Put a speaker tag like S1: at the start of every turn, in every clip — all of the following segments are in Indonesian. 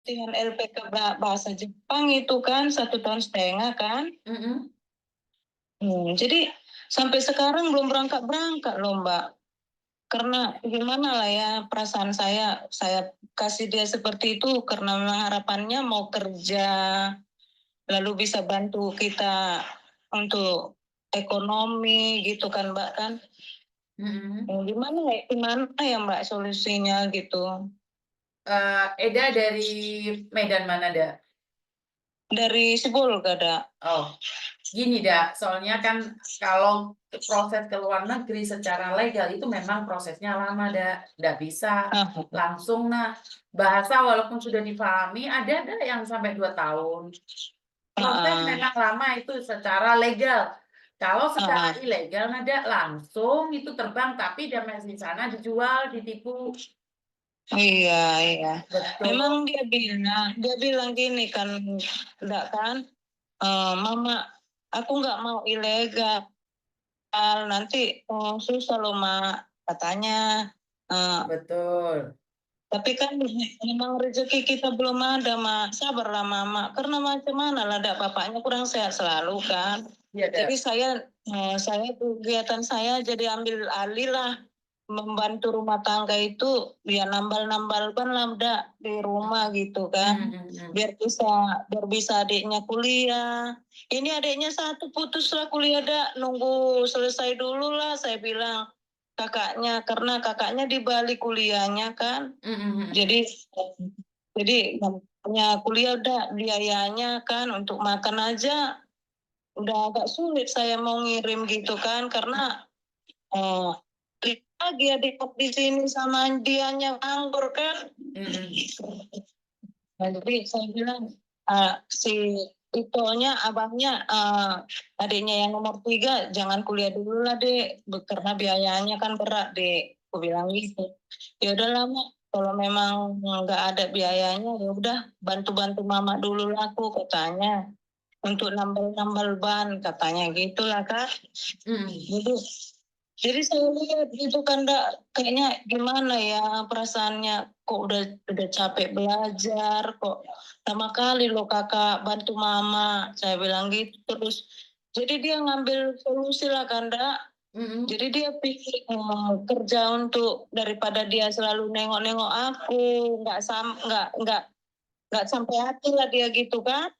S1: latihan LPK bahasa Jepang itu kan 1,5 tahun kan. Jadi sampai sekarang belum berangkat loh Mbak. Karena gimana lah ya perasaan saya kasih dia seperti itu karena memang harapannya mau kerja lalu bisa bantu kita untuk ekonomi gitu kan Mbak kan. Gimana ya Mbak solusinya gitu?
S2: Eda dari Medan mana, Da?
S1: Dari Sibul gak ada.
S2: Oh, gini Da, soalnya kan kalau proses ke luar negeri secara legal itu memang prosesnya lama, Da. Nggak bisa langsung. Nah, bahasa walaupun sudah dipahami, ada yang sampai 2 tahun. Proses memang lama itu secara legal. Kalau secara ilegal, nada langsung itu terbang, tapi damai di sana dijual, ditipu.
S1: Iya.
S2: Betul.
S1: Memang dia bilang gini kan, enggak kan, Mama, aku nggak mau ilegal, nanti susah loh Mak, katanya.
S2: Betul.
S1: Tapi kan memang rezeki kita belum ada Mak, sabarlah Mama, karena macam mana lah, bapaknya kurang sehat selalu kan.
S2: Iya,
S1: Jadi saya kegiatan saya jadi ambil alih lah membantu rumah tangga itu ya nambal-nambalkan lah di rumah gitu kan. Biar bisa adiknya kuliah. Ini adiknya satu putus lah kuliah nunggu selesai dulu lah saya bilang kakaknya karena kakaknya di Bali kuliahnya kan. Jadi punya kuliah biayanya kan untuk makan aja udah agak sulit saya mau ngirim gitu kan karena dia di sini sama dianya nganggur kan. Jadi saya bilang si Itonya abangnya adiknya yang nomor 3 jangan kuliah dulu lah Dek karena biayanya kan berat Dek. Aku bilang gitu. Ya udah lama kalau memang nggak ada biayanya ya udah bantu-bantu mama dulu lah aku katanya untuk nambal-nambal ban katanya gitulah Kak. Jadi saya lihat itu kan kayaknya gimana ya perasaannya kok udah capek belajar kok lama kali loh kakak bantu mama saya bilang gitu terus jadi dia ngambil solusi lah kan jadi dia pikir kerja untuk daripada dia selalu nengok-nengok aku nggak sampai hati lah dia gitu kan.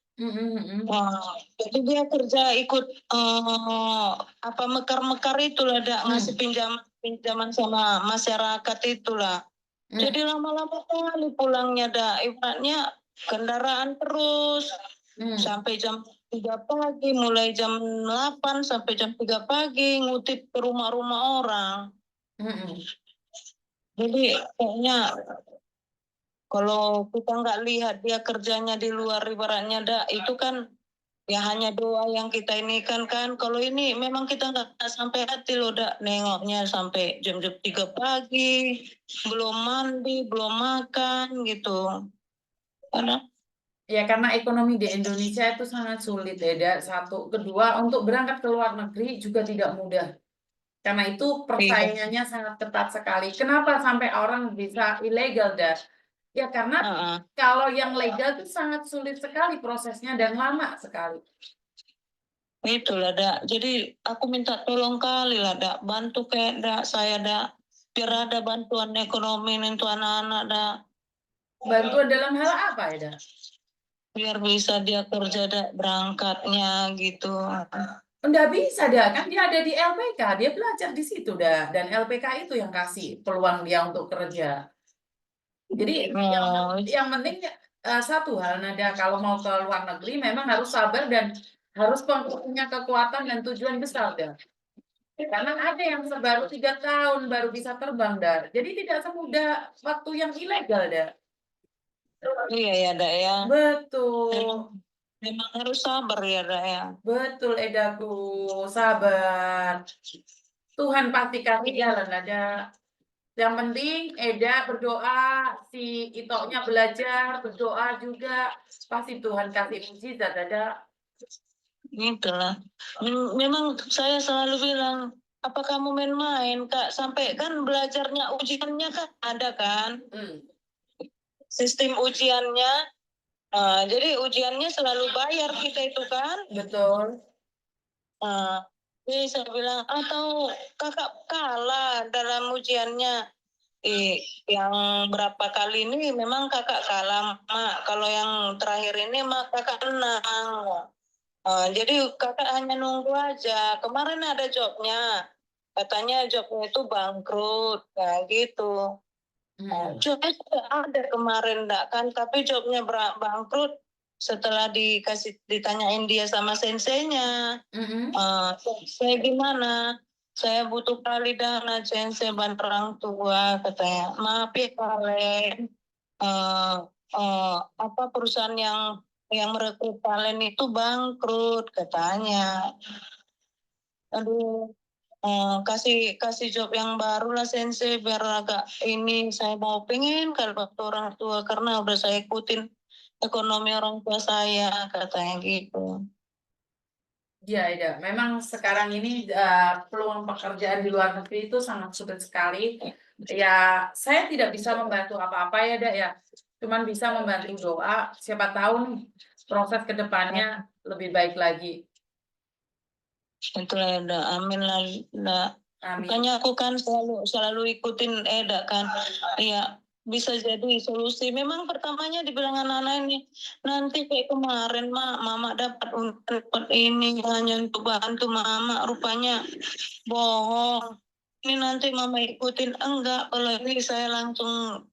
S1: Jadi dia kerja ikut mekar-mekar itulah ngasih pinjaman sama masyarakat itulah. Jadi lama-lama kali pulangnya ibaratnya kendaraan terus sampai jam 3 pagi, mulai jam 8 sampai jam 3 pagi ngutip ke rumah-rumah orang. Jadi kayaknya kalau kita nggak lihat dia kerjanya di luar ibaratnya itu kan ya hanya doa yang kita ini kan kalau ini memang kita nggak sampai hati loh nengoknya sampai jam-jam 3 pagi belum mandi belum makan gitu
S2: karena ekonomi di Indonesia itu sangat sulit ya satu kedua untuk berangkat ke luar negeri juga tidak mudah karena itu persaingannya sangat ketat sekali. Kenapa sampai orang bisa ilegal ya karena kalau yang legal itu sangat sulit sekali prosesnya dan lama sekali.
S1: Itulah jadi aku minta tolong kali lah bantu kayak saya biar ada bantuan ekonomi untuk anak-anak
S2: Bantuan dalam hal apa ya
S1: biar bisa dia kerja berangkatnya gitu.
S2: Nggak bisa kan dia ada di LPK, dia belajar di situ dan LPK itu yang kasih peluang dia untuk kerja. Jadi yang penting satu hal kalau mau ke luar negeri memang harus sabar dan harus punya kekuatan dan tujuan besar karena ada yang baru 3 tahun baru bisa terbang jadi tidak semudah waktu yang ilegal
S1: Iya ya ya.
S2: Betul.
S1: Memang harus sabar ya ya.
S2: Betul Edaku, sabar. Tuhan pasti kasih jalan Yang penting Eda berdoa, si Itoknya belajar, berdoa juga, pasti Tuhan kasih mukjizat
S1: Itulah. Memang saya selalu bilang, apa kamu main-main Kak? Sampai kan belajarnya ujiannya kan ada kan? Sistem ujiannya Jadi ujiannya selalu bayar kita itu kan.
S2: Betul.
S1: Jadi saya bilang, atau kakak kalah dalam ujiannya. Yang berapa kali ini memang kakak kalah, Mak. Kalau yang terakhir ini Mak kakak menang. Jadi kakak hanya nunggu aja. Kemarin ada jobnya. Katanya jobnya itu bangkrut. Kayak gitu. Jobnya sudah ada kemarin enggak kan, tapi jobnya bangkrut setelah ditanyain dia sama senseinya. Saya gimana? Saya butuh kali dana, sensei bantu orang tua katanya. Maaf ya kalian, apa perusahaan yang merekrut kalian itu bangkrut katanya. Aduh, kasih job yang baru lah sensei biar agak ini. Saya mau pengen kalau waktu orang tua karena udah saya ikutin ekonomi orang tua saya katanya gitu.
S2: Ya, Eda, memang sekarang ini peluang pekerjaan di luar negeri itu sangat sulit sekali. Ya, saya tidak bisa membantu apa-apa ya, Eda ya. Cuman bisa membantu doa. Siapa tahu nih proses ke depannya lebih baik lagi.
S1: Itulah Eda, amin lah.
S2: Amin.
S1: Makanya aku kan selalu ikutin Eda kan. Iya, bisa jadi solusi. Memang pertamanya dibilang anak-anak ini, nanti kayak kemarin mama dapat ini hanya untuk bantu mama, rupanya bohong. Ini nanti mama ikutin, enggak. Kalau ini saya langsung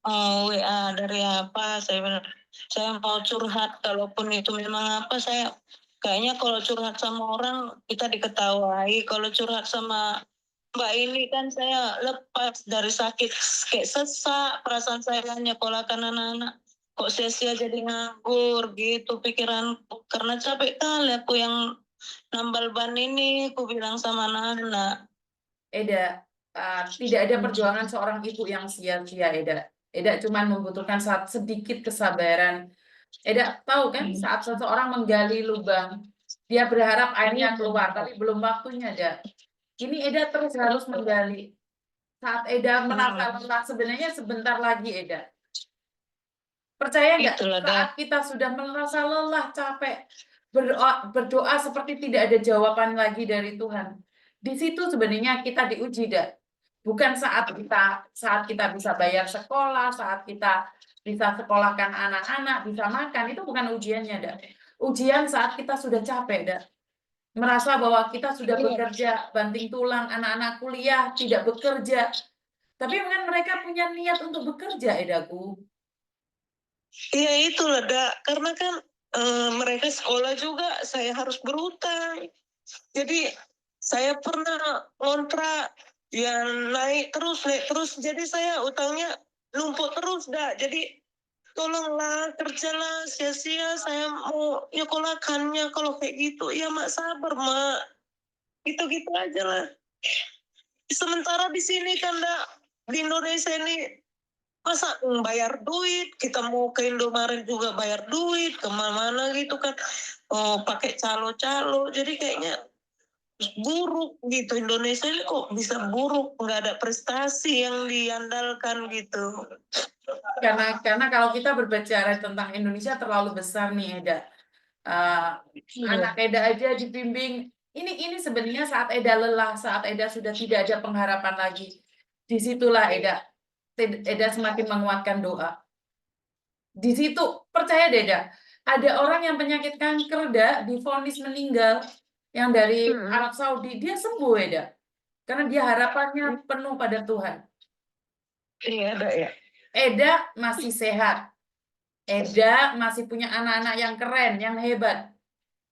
S1: WA dari apa, saya mau curhat, kalaupun itu memang apa, saya kayaknya kalau curhat sama orang kita diketawai, kalau curhat sama Mbak ini kan saya lepas dari sakit kayak sesak, perasaan saya nyekolahkan anak-anak kok sia-sia jadi nganggur gitu pikiranku, karena capek kali aku yang nambal ban ini, aku bilang sama anak-anak.
S2: Eda, tidak ada perjuangan seorang ibu yang sia-sia, Eda. Eda cuma membutuhkan sedikit kesabaran. Eda tahu kan saat seseorang menggali lubang, dia berharap airnya keluar, tapi belum waktunya, Eda. Ini Eda terus harus menggali. Saat Eda merasa lelah, sebenarnya sebentar lagi, Eda. Percaya nggak? Saat kita sudah merasa lelah, capek, berdoa seperti tidak ada jawaban lagi dari Tuhan. Di situ sebenarnya kita diuji, Eda. Bukan saat kita bisa bayar sekolah, saat kita bisa sekolahkan anak-anak, bisa makan, itu bukan ujiannya, Dak. Ujian saat kita sudah capek, Dak. Merasa bahwa kita sudah bekerja, banting tulang, anak-anak kuliah, tidak bekerja. Tapi kan mereka punya niat untuk bekerja, Edaku.
S1: Iya itulah, Dak. Karena kan mereka sekolah juga, saya harus berutang. Jadi saya pernah ngontrak yang naik terus, jadi saya utangnya numpuk terus, Dak. Jadi tolonglah kerjalah, sia-sia saya mau nyekolahkannya kalau kayak gitu. Ya Mak, sabar Mak. Gitu-gitu aja lah. Sementara di sini kan, Dak, di Indonesia ini masa bayar duit, kita mau ke Indomaret juga bayar duit, kemana-mana gitu kan, pakai calo-calo, jadi kayaknya buruk gitu. Indonesia ini kok bisa buruk, nggak ada prestasi yang diandalkan gitu.
S2: Karena kalau kita berbicara tentang Indonesia terlalu besar nih, Eda. Anak Eda aja dibimbing. Ini sebenarnya saat Eda lelah, saat Eda sudah tidak ada pengharapan lagi. Disitulah Eda semakin menguatkan doa. Di situ percaya deh, Eda, ada orang yang penyakit kanker, Eda, divonis meninggal, yang dari Arab Saudi, dia sembuh, Eda. Karena dia harapannya penuh pada Tuhan.
S1: Iya, ada ya.
S2: Eda masih sehat. Eda masih punya anak-anak yang keren, yang hebat.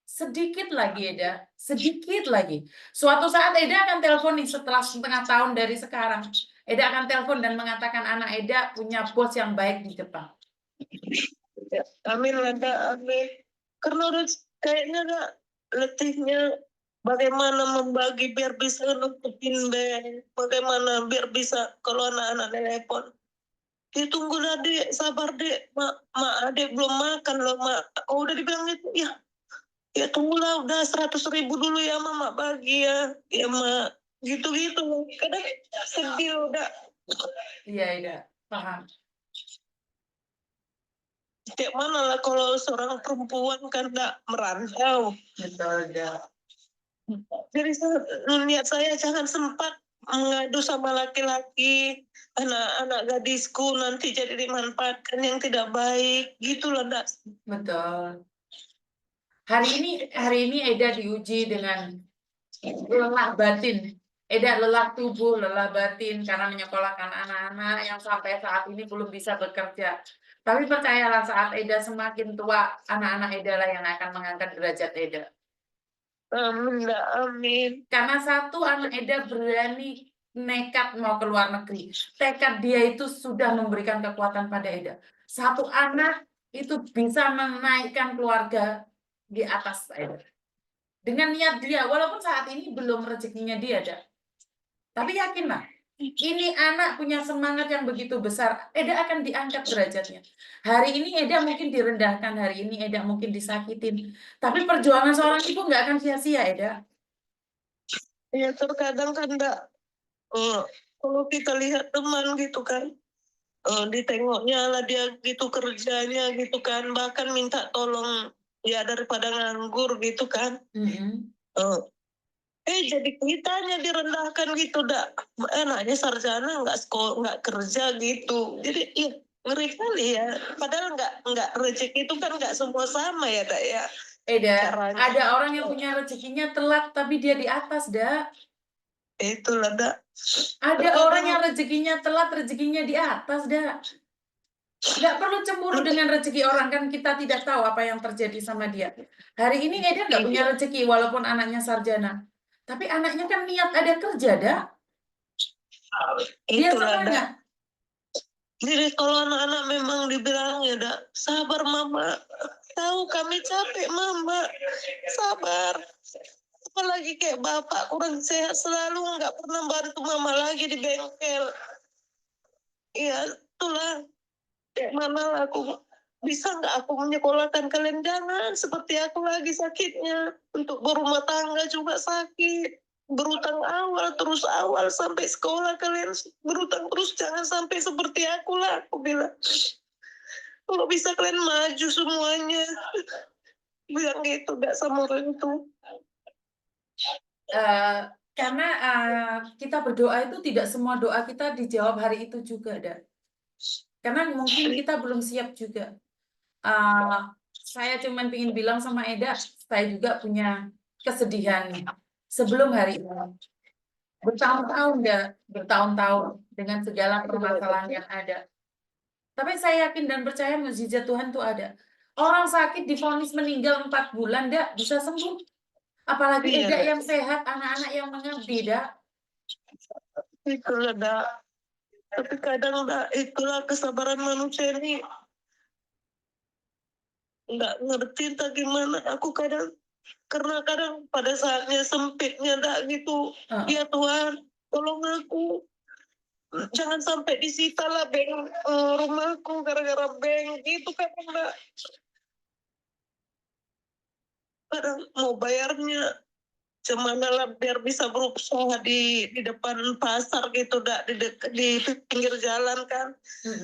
S2: Sedikit lagi, Eda. Sedikit lagi. Suatu saat Eda akan telepon nih setelah setengah tahun dari sekarang. Eda akan telepon dan mengatakan anak Eda punya bos yang baik di Jepang.
S1: Amin, Lada, amin. Karena udah kayaknya gak letihnya bagaimana membagi biar bisa nutupin bank, bagaimana biar bisa kalau anak-anak telepon. Ya tunggu lah dek, sabar dek, mak adek belum makan loh mak. Oh udah dibilang itu ya tunggulah udah 100.000 dulu ya mama bagi ya mak, gitu-gitu. Kadang sedih udah.
S2: Iya, paham.
S1: kayak mana lah kalau seorang perempuan kan nggak merantau.
S2: Betul, dah.
S1: Jadi niat saya jangan sempat mengadu sama laki-laki, anak-anak gadisku nanti jadi dimanfaatkan yang tidak baik, gitu loh, Dak.
S2: Betul. Hari ini Eda diuji dengan lelah batin. Eda lelah tubuh, lelah batin karena menyekolahkan anak-anak yang sampai saat ini belum bisa bekerja. Tapi percayalah, saat Eda semakin tua, anak-anak Eda lah yang akan mengangkat derajat Eda.
S1: Amin, Dak. Amin.
S2: Karena satu, anak Eda berani nekat mau ke luar negeri. Tekad dia itu sudah memberikan kekuatan pada Eda. Satu anak itu bisa menaikkan keluarga di atas Eda. Dengan niat dia, walaupun saat ini belum rezekinya dia, Eda. Tapi yakinlah, ini anak punya semangat yang begitu besar. Eda akan diangkat derajatnya. Hari ini Eda mungkin direndahkan, hari ini Eda mungkin disakitin. Tapi perjuangan seorang ibu nggak akan sia-sia, Eda.
S1: Ya terkadang kan Dak, kalau kita lihat teman gitu kan, ditengoknya lah dia gitu kerjanya gitu kan, bahkan minta tolong ya daripada nganggur gitu kan. Jadi kitanya direndahkan gitu, Dak. Enaknya sarjana nggak sekolah, nggak kerja gitu. Jadi ya ngeri kali ya. Padahal nggak rezeki itu kan nggak semua sama ya, Dak ya.
S2: Eda,
S1: Caranya.
S2: ada orang yang punya rezekinya telat tapi dia di atas, Dak.
S1: Itulah, Dak.
S2: Ada orang yang rezekinya telat, rezekinya di atas, Dak. Nggak perlu cemburu dengan rezeki orang, kan kita tidak tahu apa yang terjadi sama dia. Hari ini Eda nggak punya rezeki walaupun anaknya sarjana. Tapi anaknya kan niat ada kerja, Dak. Dia
S1: Itulah, Dak.
S2: semangat.
S1: Jadi kalau anak-anak memang dibilang ya, Dak, sabar Mama. Tahu kami capek Mama. Sabar. Apalagi kayak bapak kurang sehat selalu nggak pernah bantu Mama lagi di bengkel. Iya, itulah. Kayak mana aku bisa nggak aku menyekolahkan kalian, jangan seperti aku lagi sakitnya. Untuk berumah tangga juga sakit, berutang awal sampai sekolah kalian berutang terus, jangan sampai seperti aku lah, aku bilang. Kalau bisa kalian maju semuanya, bilang gitu gak sama orang itu.
S2: Karena kita berdoa itu tidak semua doa kita dijawab hari itu juga, Dak. Karena mungkin kita belum siap juga. Saya cuma ingin bilang sama Eda, saya juga punya kesedihan sebelum hari ini. Bertahun-tahun, Dak, bertahun-tahun dengan segala permasalahan yang ada. Tapi saya yakin dan percaya mukjizat Tuhan itu ada. Orang sakit divonis meninggal 4 bulan, Dak, bisa sembuh. Apalagi Eda yang sehat, anak-anak yang mengabdi, Dak.
S1: Itulah, Dak. Tapi kadang, Dak, itulah kesabaran manusia ini. Nggak ngerti tak gimana. Aku kadang, karena kadang pada saatnya sempitnya, Dak, gitu. Ya Tuhan, tolong aku. Jangan sampai disita lah rumahku gara-gara bank gitu kan, Dak. Kadang mau bayarnya cemana lah biar bisa berusaha di depan pasar gitu, Dak, di pinggir jalan kan.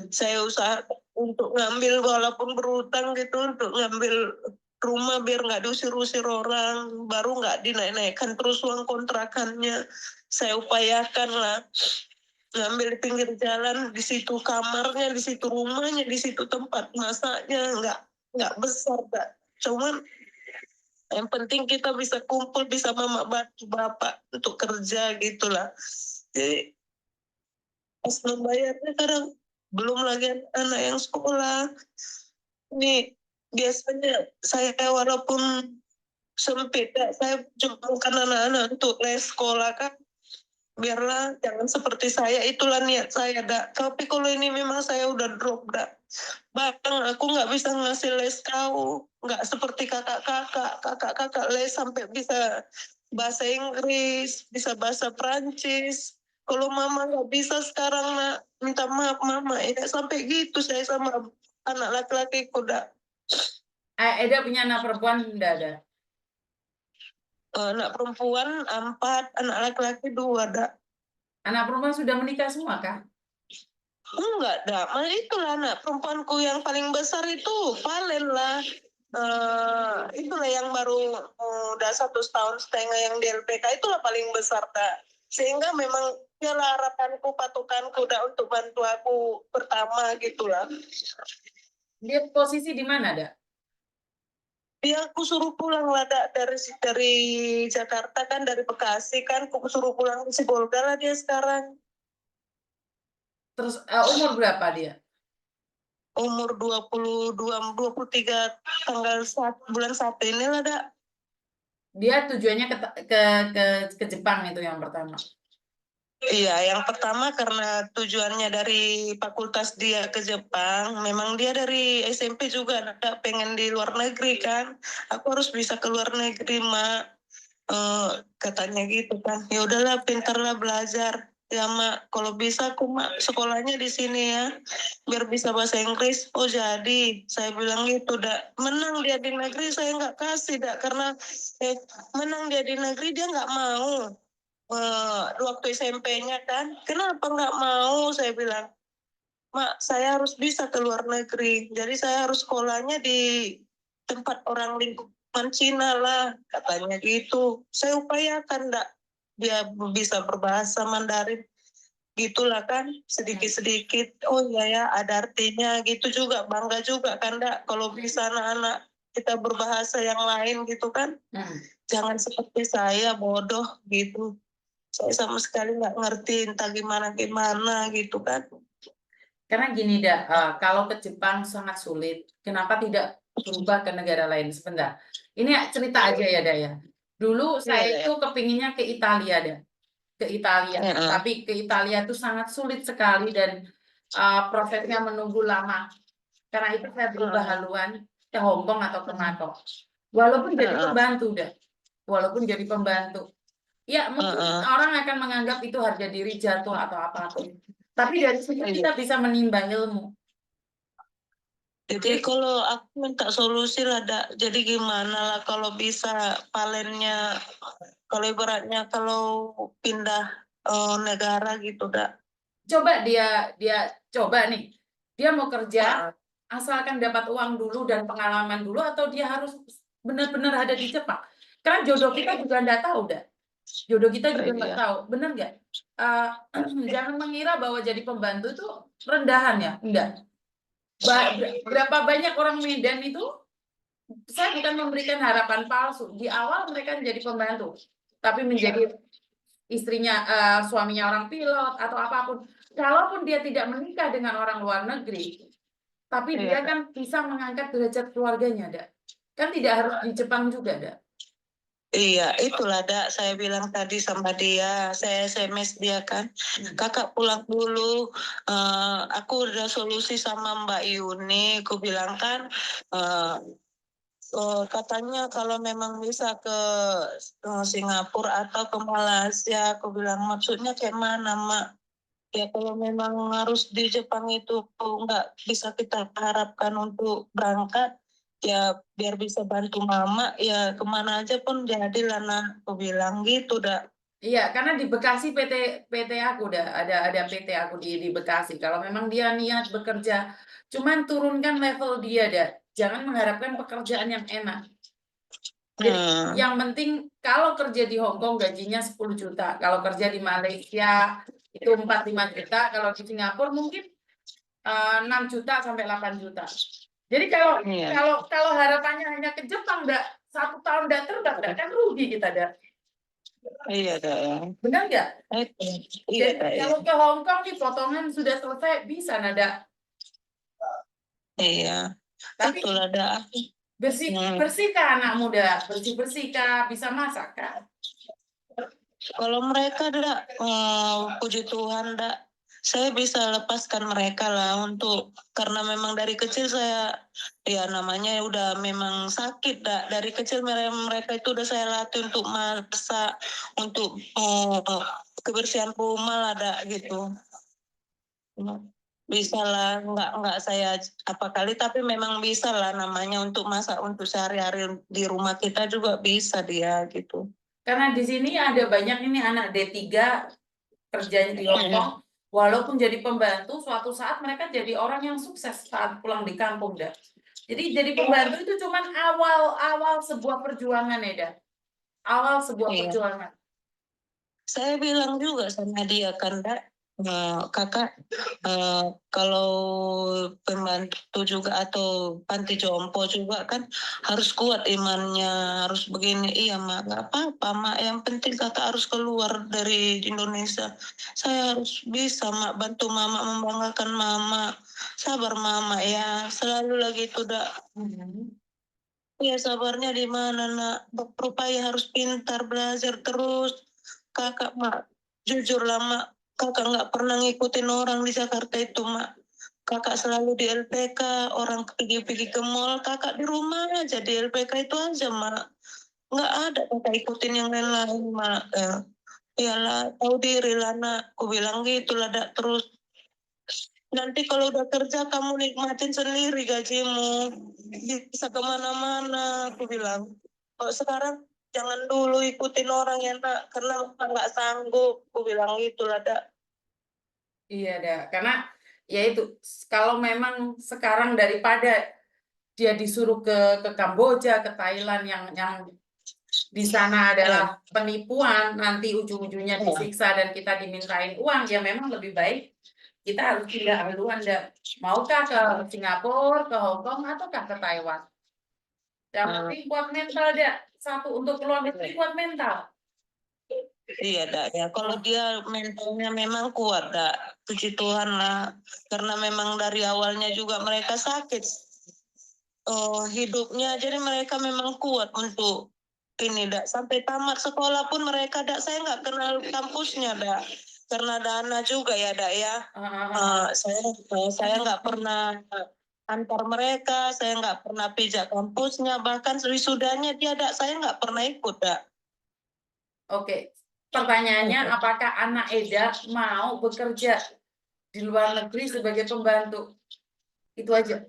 S1: Saya usaha untuk ngambil walaupun berutang gitu, untuk ngambil rumah biar nggak diusir-usir orang, baru nggak dinaik-naikkan terus uang kontrakannya. Saya upayakan lah ngambil di pinggir jalan, di situ kamarnya, di situ rumahnya, di situ tempat masaknya, nggak besar, Dak. Cuman yang penting kita bisa kumpul, bisa mama bantu bapak untuk kerja gitulah. Jadi pas membayarnya kadang belum lagi anak yang sekolah. Ini biasanya saya walaupun sempit, saya jemputkan anak-anak untuk les sekolah kan. Biarlah jangan seperti saya, itulah niat saya, Dak. Tapi kalau ini memang saya udah drop, Dak. Bang, aku nggak bisa ngasih les kau, nggak seperti kakak-kakak les sampai bisa bahasa Inggris, bisa bahasa Prancis. Kalau mama nggak bisa sekarang, nak, minta maaf mama, ya sampai gitu saya sama anak laki-laki kuda.
S2: Eda punya anak perempuan, enggak ada?
S1: Anak perempuan 4, anak laki-laki 2, Dak.
S2: Anak perempuan sudah menikah semua, Kak?
S1: Enggak, dah. Itulah anak perempuanku yang paling besar itu Valen lah. Itulah yang baru udah 1,5 tahun yang di LPK, itulah paling besar, dah. Sehingga memang dialah harapanku, patokanku dah untuk bantu aku pertama gitulah.
S2: Dia posisi di mana, Dak?
S1: Dia aku suruh pulang lah, dak, dari Jakarta kan, dari Bekasi kan, aku suruh pulang ke Sibolga lah dia sekarang.
S2: Terus umur berapa dia?
S1: Umur 22, 23 bulan 1 ini lah, dak.
S2: Dia tujuannya ke Jepang itu yang pertama.
S1: Iya, yang pertama karena tujuannya dari fakultas dia ke Jepang. Memang dia dari SMP juga ada pengen di luar negeri kan. Aku harus bisa ke luar negeri, Mak. Katanya gitu kan. Ya udahlah, pintarlah belajar. Ya, Mak, kalau bisa aku, Mak, sekolahnya di sini ya. Biar bisa bahasa Inggris. Oh, jadi. Saya bilang gitu, dak. Menang dia di negeri, saya nggak kasih, dak. Karena menang dia di negeri, dia nggak mau. Waktu SMP-nya kan, kenapa nggak mau, saya bilang, Mak, saya harus bisa ke luar negeri, jadi saya harus sekolahnya di tempat orang lingkungan Cina lah, katanya gitu. Saya upayakan, ndak, dia bisa berbahasa Mandarin, gitulah kan, sedikit-sedikit. Oh iya ya, ada artinya gitu juga, bangga juga kan, ndak, kalau bisa anak-anak kita berbahasa yang lain gitu kan. Jangan seperti saya, bodoh gitu. Saya sama sekali nggak ngerti entah gimana gitu kan.
S2: Karena gini, Dak, kalau ke Jepang sangat sulit, kenapa tidak berubah ke negara lain? Sebentar, ini cerita aja ya, Dak ya. Dulu saya itu kepinginnya ke Italia, Dak. Ke Italia, tapi ke Italia itu sangat sulit sekali dan prosesnya menunggu lama. Karena itu saya berubah haluan ke Hong Kong atau ke Macau. Walaupun jadi pembantu, Dak. Walaupun jadi pembantu. Ya, mungkin orang akan menganggap itu harga diri jatuh atau apapun. Tapi dari situ kita bisa menimba ilmu.
S1: Jadi kalau aku minta solusi lah, dak. Jadi gimana lah kalau bisa palennya, kalau ibaratnya kalau pindah negara gitu, dak.
S2: Coba dia coba nih, dia mau kerja asalkan dapat uang dulu dan pengalaman dulu, atau dia harus benar-benar ada di Jepang. Karena jodoh kita juga nggak tahu, dah. Jodoh kita juga nggak tahu, benar nggak? Jangan mengira bahwa jadi pembantu itu rendahan ya, enggak. Berapa banyak orang Medan itu, saya bukan memberikan harapan palsu. Di awal mereka menjadi pembantu, tapi menjadi istrinya, suaminya orang pilot atau apapun. Kalaupun dia tidak menikah dengan orang luar negeri, tapi dia kan bisa mengangkat derajat keluarganya, dak. Kan tidak harus di Jepang juga, dak.
S1: Iya, itulah, dak, saya bilang tadi sama dia, saya SMS dia kan, kakak pulang dulu, aku udah solusi sama Mbak Yuni, aku bilang kan, katanya kalau memang bisa ke Singapura atau ke Malaysia, aku bilang maksudnya kayak mana, Mak? Ya kalau memang harus di Jepang itu nggak bisa kita harapkan untuk berangkat, ya biar bisa bantu mama, ya kemana aja pun jadilah, nak, aku bilang gitu, dah.
S2: Iya, karena di Bekasi PT aku ada PT aku di Bekasi. Kalau memang dia niat bekerja, cuman turunkan level dia, dah. Jangan mengharapkan pekerjaan yang enak. Jadi yang penting kalau kerja di Hong Kong gajinya 10 juta, kalau kerja di Malaysia itu 4-5 juta, kalau di Singapura mungkin 6 juta sampai 8 juta. Jadi kalau harapannya hanya ke Jepang, dah, 1 tahun dah terbang, dah, kan rugi kita, dah.
S1: Iya, dah.
S2: Benar nggak?
S1: Iya,
S2: Jadi kalau ke Hong Kong nih potongan sudah selesai, bisa, nada.
S1: Iya,
S2: Tapi
S1: itulah, dah.
S2: bersihkah anak muda? Bersihkah? Bisa masak kan?
S1: Kalau mereka, dah, puji Tuhan, dah, saya bisa lepaskan mereka lah untuk, karena memang dari kecil saya, ya namanya udah memang sakit, dah. Dari kecil mereka itu udah saya latih untuk masak, untuk kebersihan rumah lah, dah, gitu. Bisa lah, nggak saya apa kali, tapi memang bisa lah namanya untuk masak untuk sehari-hari di rumah kita juga bisa dia gitu.
S2: Karena di sini ada banyak ini anak D3 kerjanya di Hong Kong, walaupun jadi pembantu, suatu saat mereka jadi orang yang sukses saat pulang di kampung, dah. Jadi pembantu itu cuman awal sebuah perjuangan, Eda. Awal sebuah perjuangan.
S1: Saya bilang juga sama dia kan, kakak, kalau pembantu juga atau panti jompo juga kan harus kuat imannya, harus begini. Iya mak, nggak apa-apa mak, yang penting kakak harus keluar dari Indonesia. Saya harus bisa mak bantu mama, membanggakan mama. Sabar mama ya, selalu lagi itu dak. Ya sabarnya di mana nak, berupaya harus pintar, belajar terus. Kakak mak, jujur lah mak, kakak nggak pernah ngikutin orang di Jakarta itu mak. Kakak selalu di LPK, orang pergi-pergi ke mall, kakak di rumah aja di LPK itu aja mak. Nggak ada kakak ikutin yang lain-lain mak. Iyalah, tahu diri lah nak, aku bilang gitu lah dak terus. Nanti kalau udah kerja kamu nikmatin sendiri gajimu, bisa kemana-mana, aku bilang. Kalau sekarang jangan dulu ikutin orang ya nak, karena nggak sanggup, aku bilang gitu lah dak.
S2: Iya, dah. Karena ya itu, kalau memang sekarang daripada dia disuruh ke Kamboja, ke Thailand yang di sana adalah penipuan, nanti ujung-ujungnya disiksa dan kita dimintain uang, ya memang lebih baik kita harus pindah haluan, dah. Maukah ke Singapura, ke Hong Kong, ataukah ke Taiwan? Yang penting kuat mental, dah. Satu, untuk keluar negeri kuat mental.
S1: Iya dak ya, kalau dia mentalnya memang kuat dak, puji Tuhan lah. Karena memang dari awalnya juga mereka sakit hidupnya, jadi mereka memang kuat untuk ini dak. Sampai tamat sekolah pun mereka dak, saya nggak kenal kampusnya dak, karena dana juga ya dak ya. Saya nggak pernah antar mereka, saya nggak pernah pijak kampusnya, bahkan wisudanya dia dak, saya nggak pernah ikut dak.
S2: Oke, pertanyaannya, apakah anak Eda mau bekerja di luar negeri sebagai pembantu? Itu aja.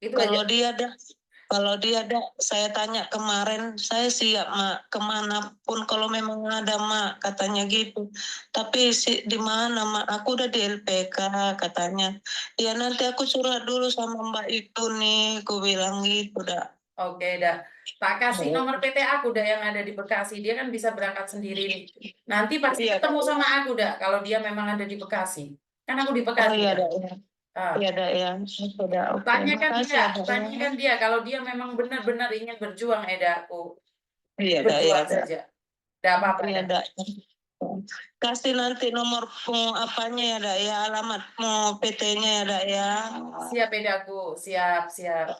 S2: Itu
S1: Kalau
S2: aja.
S1: dia ada, saya tanya kemarin, saya siap mak kemanapun kalau memang ada mak, katanya gitu. Tapi di mana mak? Aku udah di LPK katanya. Ya nanti aku curhat dulu sama mbak itu nih, aku bilang gitu dah.
S2: Oke, dah. Tak kasih nomor PT aku dah yang ada di Bekasi. Dia kan bisa berangkat sendiri nih. Nanti pasti ketemu sama aku dah kalau dia memang ada di Bekasi. Kan aku di Bekasi.
S1: Iya
S2: dah.
S1: dah. Iya dah ya. Sudah.
S2: Tanyakan dia kalau dia memang benar-benar ingin berjuang, Eda, aku
S1: Iya dah.
S2: berjuang saja. Tidak apa-apa.
S1: Iya dah. Kasih nanti nomor apanya ya dak ya, alamatmu PT-nya ya dak ya.
S2: Siap, Edaku. Siap, siap.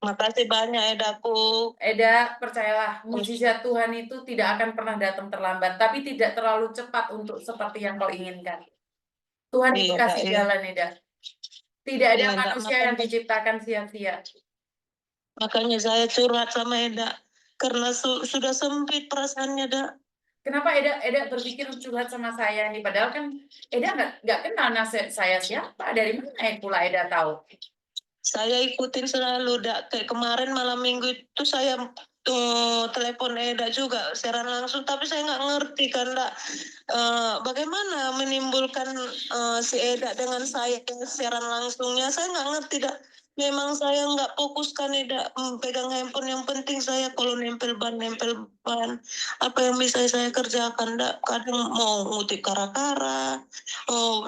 S1: Makasih banyak Edaku.
S2: Eda, percayalah, mukjizat Tuhan itu tidak akan pernah datang terlambat, tapi tidak terlalu cepat untuk seperti yang kau inginkan. Tuhan itu kasih jalan, Eda. Tidak ada manusia yang diciptakan sia-sia.
S1: Makanya saya curhat sama Eda, karena sudah sempit perasaannya, Dak.
S2: Kenapa Eda berpikir curhat sama saya nih? Padahal kan Eda nggak kenal saya siapa. Dari mana pula Eda tahu?
S1: Saya ikutin selalu, Dak. Kayak kemarin malam minggu itu saya telepon Eda juga siaran langsung, tapi saya nggak ngerti kan, Dak. Bagaimana menimbulkan si Eda dengan saya siaran langsungnya, saya nggak ngerti, Dak. Memang saya nggak fokuskan Eda pegang handphone, yang penting saya kalau nempel ban. Apa yang bisa saya kerjakan, Dak. Kadang mau ngutip kara-kara,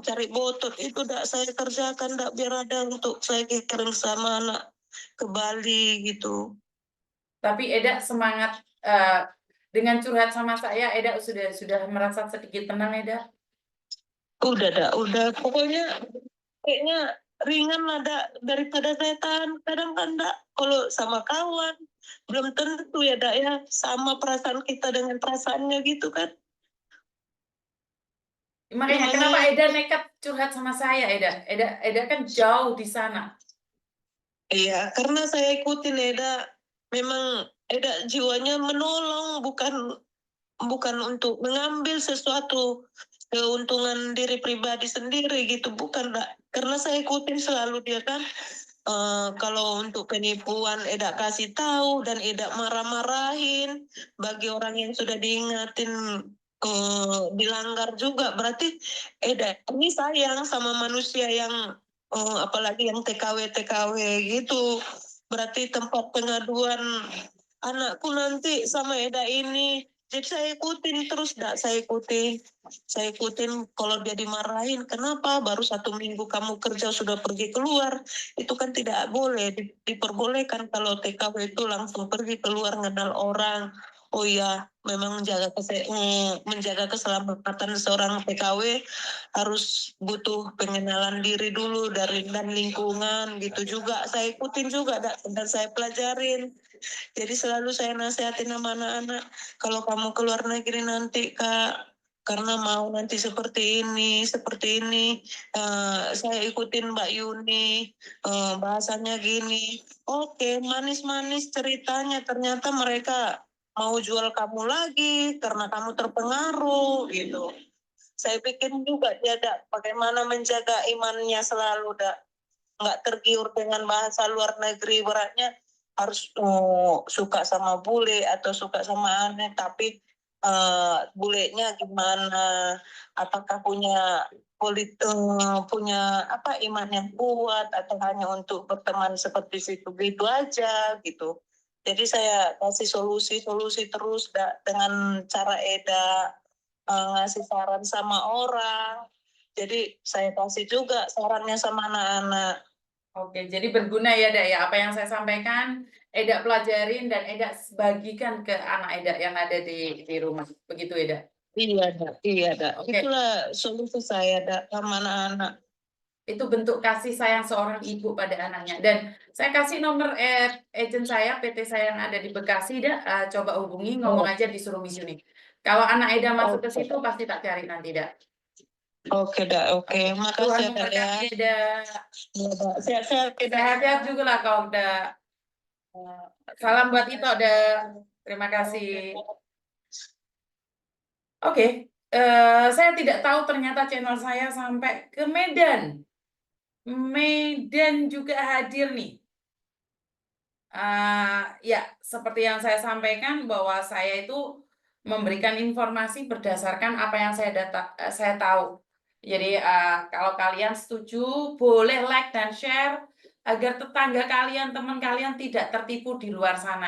S1: cari botol, itu Dak saya kerjakan, Dak, biar ada untuk saya kirim sama anak ke Bali gitu.
S2: Tapi Eda semangat dengan curhat sama saya, Eda sudah merasa sedikit tenang, Eda?
S1: Udah. Pokoknya kayaknya ringan lah, Dak, daripada saya tahan. Kadang kan, Dak, kalau sama kawan, belum tentu ya, Dak, ya. Sama perasaan kita dengan perasaannya gitu kan.
S2: Makanya kenapa Eda nekat curhat sama saya, Eda? Eda kan jauh di sana.
S1: Iya, karena saya ikutin Eda. Memang Eda jiwanya menolong, bukan untuk mengambil sesuatu keuntungan diri pribadi sendiri gitu, bukan, Dak. Karena saya ikutin selalu dia kan. Kalau untuk penipuan Eda kasih tahu dan Eda marah-marahin bagi orang yang sudah diingatin dilanggar juga. Berarti ini sayang sama manusia yang apalagi yang TKW gitu. Berarti tempat pengaduan anakku nanti sama Eda ini. Jadi saya ikutin terus, saya ikutin kalau dia dimarahin, kenapa baru 1 minggu kamu kerja sudah pergi keluar, itu kan tidak boleh, diperbolehkan kalau TKW itu langsung pergi keluar ngenal orang. Oh iya, memang menjaga keselamatan seorang TKW harus butuh pengenalan diri dulu dan lingkungan gitu juga. Saya ikutin juga dan saya pelajarin. Jadi selalu saya nasihatin sama anak-anak, kalau kamu keluar negeri nanti Kak, karena mau nanti seperti ini. Saya ikutin Mbak Yuni, bahasanya gini. Oke, manis-manis ceritanya. Ternyata mereka mau jual kamu lagi karena kamu terpengaruh gitu. Saya pikir juga dia bagaimana menjaga imannya selalu nggak tergiur dengan bahasa luar negeri, beratnya harus suka sama bule atau suka sama aneh, tapi bulenya gimana, apakah punya iman yang kuat atau hanya untuk berteman seperti situ gitu aja gitu. Jadi saya kasih solusi terus dengan cara Eda ngasih saran sama orang. Jadi saya kasih juga sarannya sama anak-anak.
S2: Oke, jadi berguna ya, Dak, ya. Apa yang saya sampaikan, Eda pelajarin dan Eda bagikan ke anak Eda yang ada di rumah. Begitu ya, Dak?
S1: Iya, Dak.
S2: Oke.
S1: Itulah solusi saya, Dak, sama anak-anak.
S2: Itu bentuk kasih sayang seorang ibu pada anaknya. Dan saya kasih nomor agent saya, PT saya yang ada di Bekasi, Dak. Coba hubungi, ngomong aja disuruh Miss Yuni. Kalau anak Eda masuk ke situ, pasti tak cari nanti, Dak.
S1: Oke, Dak. Oke.
S2: Tuhan
S1: Makasih, Dak, ya.
S2: memberkati, Dak.
S1: Iya, Dak. Sehat-sehat, Dak.
S2: Sehat-sehat juga lah kau, Dak. Salam buat Ito, Dak. Terima kasih. Oke, saya tidak tahu ternyata channel saya sampai ke Medan. Medan juga hadir nih. Ya, seperti yang saya sampaikan bahwa saya itu memberikan informasi berdasarkan apa yang saya tahu. Jadi kalau kalian setuju, boleh like dan share agar tetangga kalian, teman kalian tidak tertipu di luar sana.